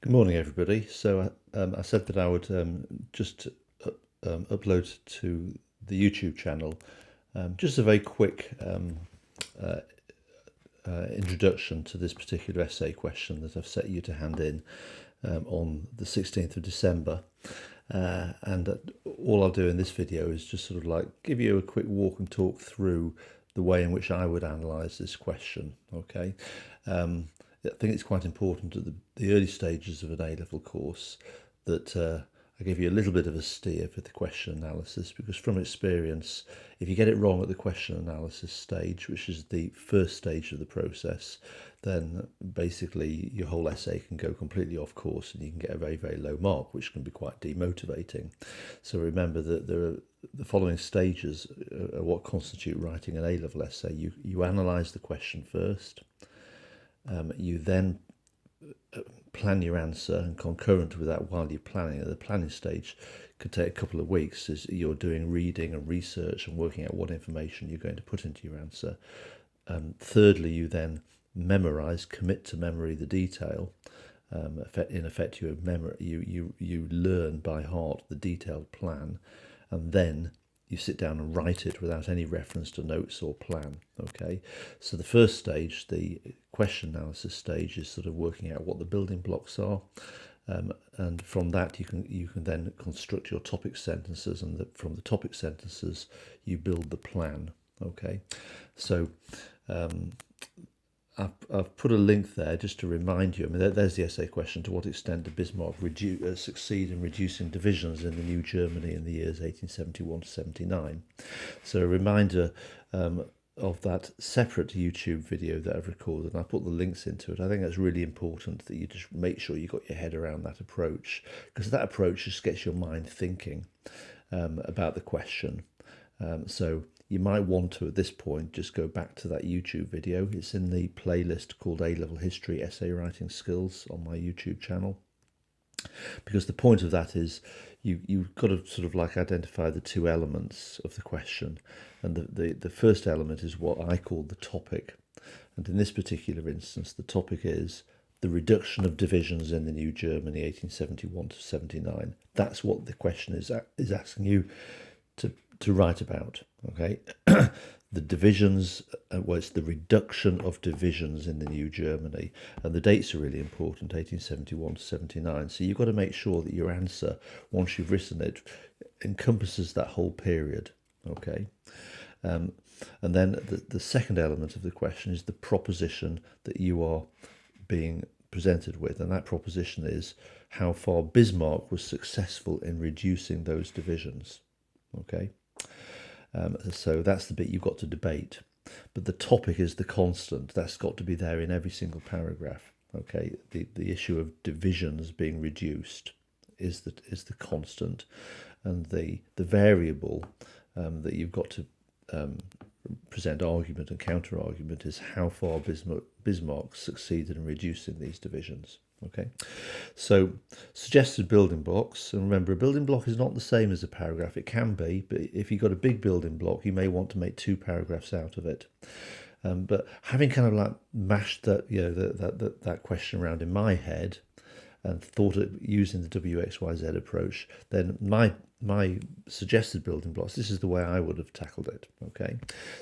Good morning, everybody. I said that I would just upload to the YouTube channel just a very quick introduction to this particular essay question that I've set you to hand in on the 16th of December. All I'll do in this video is just sort of like give you a quick walk and talk through the way in which I would analyse this question. Okay. I think it's quite important at the early stages of an A-level course that I give you a little bit of a steer for the question analysis, because from experience, if you get it wrong at the question analysis stage, which is the first stage of the process, then basically your whole essay can go completely off course and you can get a very, very low mark, which can be quite demotivating. So remember that the following stages are what constitute writing an A-level essay. You analyse the question first. You then plan your answer, and concurrent with that, while you're planning, at the planning stage could take a couple of weeks as you're doing reading and research and working out what information you're going to put into your answer. Thirdly, you then memorize, commit to memory the detail. In effect, you learn by heart the detailed plan, and then you sit down and write it without any reference to notes or plan. Okay, so the first stage, the question analysis stage, is sort of working out what the building blocks are, and from that you can then construct your topic sentences, and from the topic sentences you build the plan. Okay, so I've put a link there just to remind you. I mean, there's the essay question: to what extent did Bismarck succeed in reducing divisions in the new Germany in the years 1871 to 79? So a reminder of that separate YouTube video that I've recorded, and I put the links into it. I think that's really important that you just make sure you got your head around that approach, because that approach just gets your mind thinking about the question. So you might want to, at this point, just go back to that YouTube video. It's in the playlist called A-Level History Essay Writing Skills on my YouTube channel. Because the point of that is you've got to sort of like identify the two elements of the question. And the first element is what I call the topic. And in this particular instance, the topic is the reduction of divisions in the new Germany, 1871 to 79. That's what the question is asking you to write about. Okay, the divisions, well, it's the reduction of divisions in the new Germany, and the dates are really important, 1871 to 79. So you've got to make sure that your answer, once you've written it, encompasses that whole period. Okay, and then the second element of the question is the proposition that you are being presented with, and that proposition is how far Bismarck was successful in reducing those divisions. Okay. So that's the bit you've got to debate. But the topic is the constant. That's got to be there in every single paragraph. Okay, the issue of divisions being reduced is the constant, and the variable that you've got to present argument and counter argument is how far Bismarck succeeded in reducing these divisions. Okay, so suggested building blocks, and remember, a building block is not the same as a paragraph. It can be, but if you've got a big building block, you may want to make 2 paragraphs out of it. But having kind of like mashed that, that question around in my head, and thought it using the WXYZ approach, then my suggested building blocks, this is the way I would have tackled it. Okay,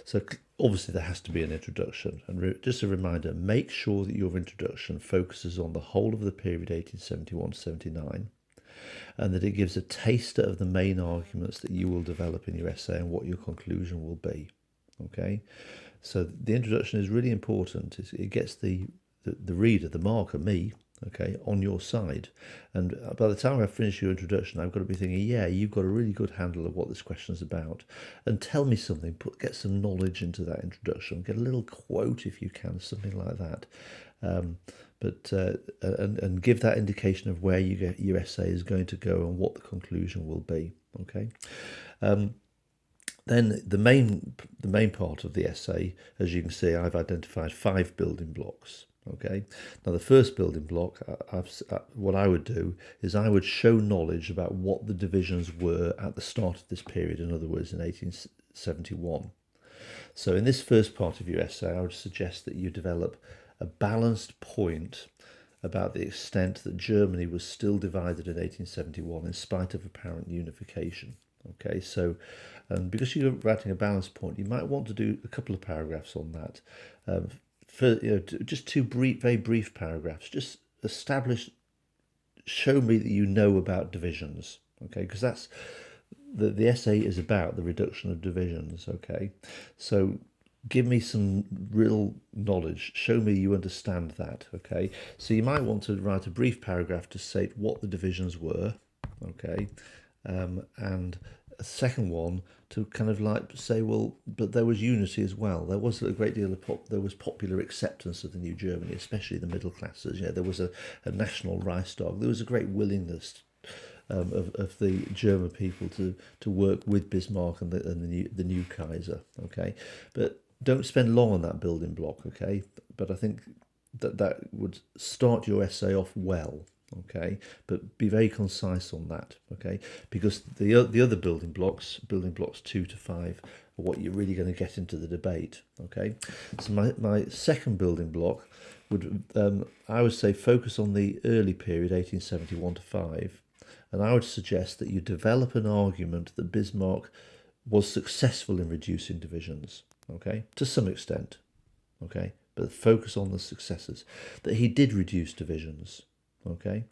so obviously there has to be an introduction, and just a reminder, make sure that your introduction focuses on the whole of the period 1871 to 79, and that it gives a taster of the main arguments that you will develop in your essay and what your conclusion will be. Okay, so the introduction is really important. It gets the reader, the marker, me, okay, on your side. And by the time I finish your introduction, I've got to be thinking, yeah, you've got a really good handle of what this question is about. And tell me something, get some knowledge into that introduction, get a little quote if you can, something like that. And give that indication of where your essay is going to go and what the conclusion will be. Okay. Then the main part of the essay, as you can see, I've identified 5 building blocks. Okay. Now the first building block, what I would do is I would show knowledge about what the divisions were at the start of this period. In other words, in 1871. So in this first part of your essay, I would suggest that you develop a balanced point about the extent that Germany was still divided in 1871 in spite of apparent unification. Okay, so because you're writing a balance point, you might want to do a couple of paragraphs on that. For just two very brief paragraphs. Just show me that you know about divisions. Okay, because that's the essay is about the reduction of divisions. Okay, so give me some real knowledge. Show me you understand that. Okay, so you might want to write a brief paragraph to state what the divisions were. Okay, and a second one to kind of like say, well, but there was unity as well. There was a great deal of there was popular acceptance of the new Germany, especially the middle classes. There was a national Reichstag. There was a great willingness of the German people to work with Bismarck and the new Kaiser. Okay, but don't spend long on that building block. Okay, but I think that would start your essay off well. Okay, but be very concise on that. Okay, because the other building blocks 2 to 5, are what you're really going to get into the debate. Okay, so my second building block would I would say focus on the early period 1871 to 5, and I would suggest that you develop an argument that Bismarck was successful in reducing divisions. Okay, to some extent. Okay, but focus on the successes, that he did reduce divisions. Okay,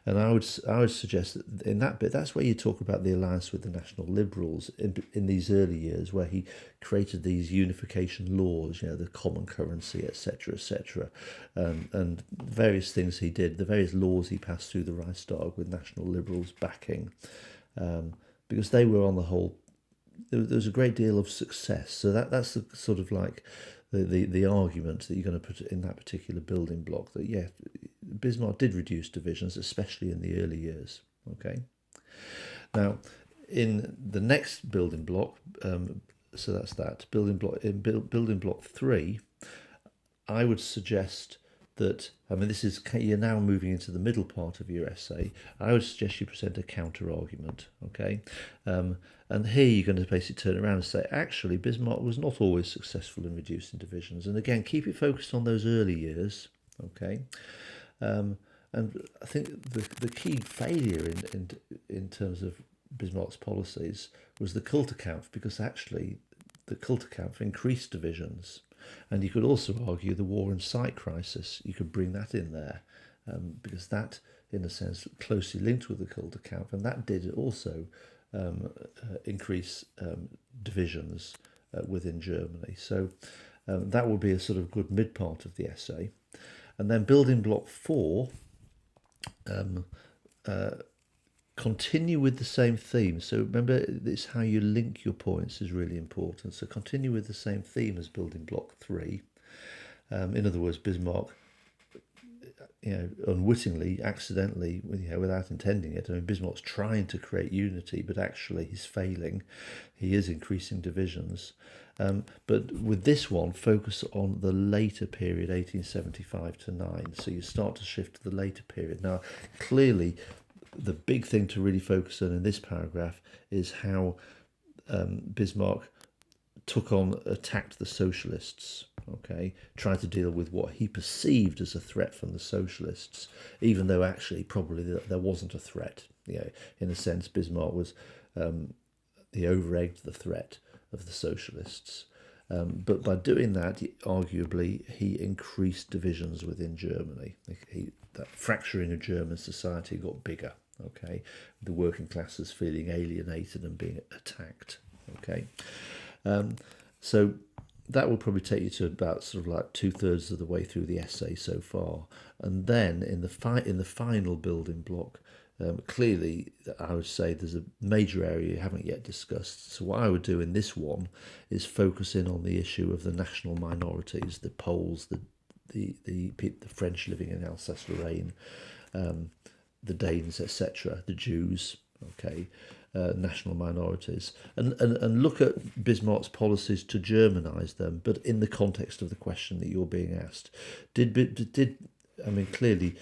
and I would suggest that in that bit, that's where you talk about the alliance with the National Liberals in these early years, where he created these unification laws, the common currency, etc., etc., and various things he did, the various laws he passed through the Reichstag with National Liberals backing, because they were on the whole, there was a great deal of success. So that's the sort of like the argument that you're going to put in that particular building block, that Bismarck did reduce divisions, especially in the early years. Okay. Now, in the next building block, so that's that building block. In building block 3, I would suggest that, you're now moving into the middle part of your essay. I would suggest you present a counter argument. Okay. And here you're going to basically turn around and say, actually, Bismarck was not always successful in reducing divisions. And again, keep it focused on those early years. Okay. And I think the key failure in terms of Bismarck's policies was the Kulturkampf, because actually the Kulturkampf increased divisions. And you could also argue the war and site crisis. You could bring that in there, because that, in a sense, closely linked with the Kulturkampf, and that did also increase divisions within Germany. So that would be a sort of good mid part of the essay. And then building block 4, continue with the same theme. So remember, it's how you link your points is really important. So continue with the same theme as building block 3. In other words, Bismarck, unwittingly, accidentally, without intending it. Bismarck's trying to create unity, but actually he's failing. He is increasing divisions. But with this one, focus on the later period, 1875 to 9. So you start to shift to the later period. Now, clearly, the big thing to really focus on in this paragraph is how Bismarck attacked the socialists. Okay, tried to deal with what he perceived as a threat from the socialists, even though actually probably there wasn't a threat. In a sense, Bismarck was he over-egged the threat of the socialists. But by doing that, arguably, he increased divisions within Germany. That fracturing of German society got bigger. Okay, the working classes feeling alienated and being attacked. Okay, so that will probably take you to about sort of like 2/3 of the way through the essay so far, and then in the final building block, clearly I would say there's a major area you haven't yet discussed. So what I would do in this one is focus in on the issue of the national minorities, the Poles, the French living in Alsace-Lorraine, the Danes, etc., the Jews. Okay. National minorities, and look at Bismarck's policies to Germanise them, but in the context of the question that you're being asked. Clearly,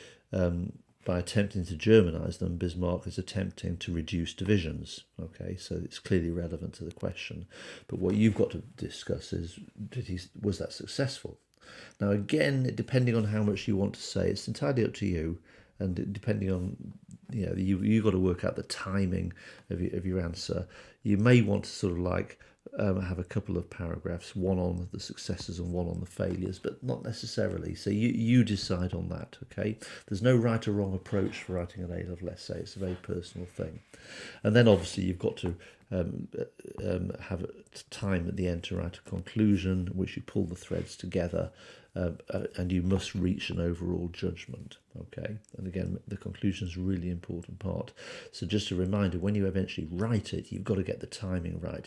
by attempting to Germanise them, Bismarck is attempting to reduce divisions. Okay, so it's clearly relevant to the question. But what you've got to discuss is, was that successful? Now, again, depending on how much you want to say, it's entirely up to you, and depending on, you've got to work out the timing of your answer. You may want to sort of like have a couple of paragraphs, one on the successes and one on the failures, but not necessarily. So you decide on that, okay? There's no right or wrong approach for writing an A-level essay. It's a very personal thing. And then obviously you've got to have time at the end to write a conclusion, which you pull the threads together, and you must reach an overall judgment. Okay, and again, the conclusion is a really important part. So just a reminder, when you eventually write it, you've got to get the timing right.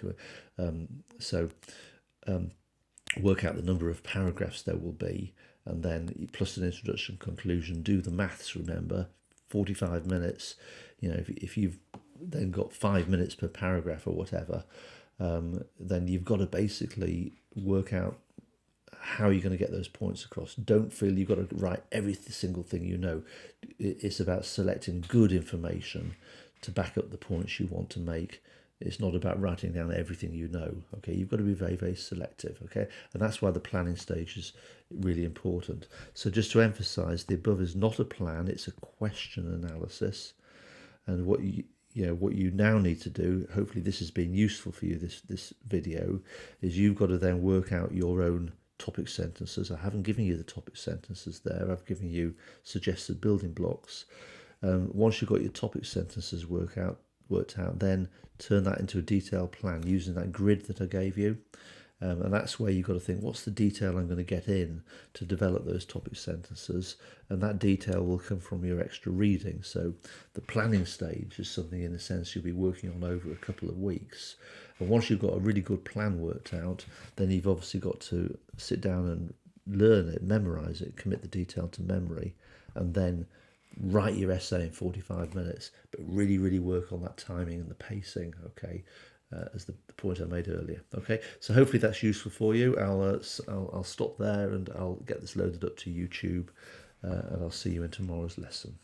Work out the number of paragraphs there will be, and then plus an introduction, conclusion. Do the maths. Remember, 45 minutes. If you've then got 5 minutes per paragraph or whatever, then you've got to basically work out how you're going to get those points across. Don't feel you've got to write every single thing you know. It's about selecting good information to back up the points you want to make. It's not about writing down everything you know. Okay, you've got to be very, very selective. Okay, and that's why the planning stage is really important. So just to emphasize, the above is not a plan; it's a question analysis. And what you now need to do, hopefully this has been useful for you, this video, is you've got to then work out your own topic sentences. I haven't given you the topic sentences there. I've given you suggested building blocks. Once you've got your topic sentences worked out, then turn that into a detailed plan using that grid that I gave you. And that's where you've got to think, what's the detail I'm going to get in to develop those topic sentences? And that detail will come from your extra reading. So the planning stage is something, in a sense, you'll be working on over a couple of weeks. And once you've got a really good plan worked out, then you've obviously got to sit down and learn it, memorize it, commit the detail to memory, and then write your essay in 45 minutes. But really, really work on that timing and the pacing, okay? As the point I made earlier. Okay, so hopefully that's useful for you. I'll stop there and I'll get this loaded up to YouTube, and I'll see you in tomorrow's lesson.